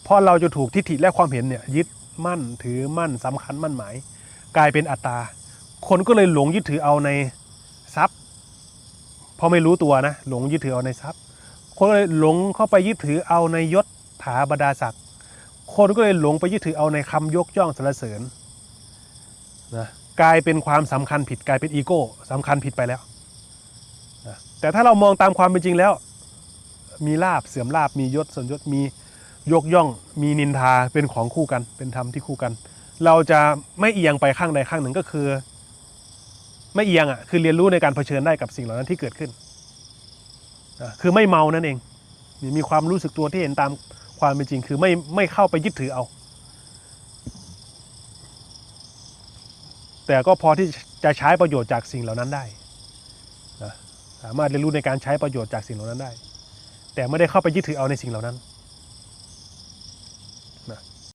เพราะเราจะถูกทิฏฐิและความเห็นเนี่ยยึดมั่นถือมั่นสำคัญมั่นหมายกลายเป็นอัตตาคนก็เลยหลงยึดถือเอาในทรัพย์พอไม่รู้ตัวนะหลงยึดถือเอาในทรัพย์คนก็เลยหลงเข้าไปยึดถือเอาในยศถาบรรดาศักดิ์คนก็เลยหลงไปยึดถือเอาในคำยกย่องสรรเสริญนะกลายเป็นความสำคัญผิดกลายเป็นอีโก้สำคัญผิดไปแล้วนะแต่ถ้าเรามองตามความเป็นจริงแล้วมีลาภเสื่อมลาภมียศส่วนยศมียกย่องมีนินทาเป็นของคู่กันเป็นธรรมที่คู่กันเราจะไม่เอียงไปข้างใดข้างหนึ่งก็คือไม่เอียงอ่ะคือเรียนรู้ในการเผชิญได้กับสิ่งเหล่านั้นที่เกิดขึ้นนะคือไม่เมานั่นเองมีความรู้สึกตัวที่เห็นตามความเป็นจริงคือไม่เข้าไปยึดถือเอาแต่ก็พอที่จะใช้ประโยชน์จากสิ่งเหล่านั้นได้นะสามารถเรียนรู้ในการใช้ประโยชน์จากสิ่งเหล่านั้นได้แต่ไม่ได้เข้าไปยึดถือเอาในสิ่งเหล่านั้นนะ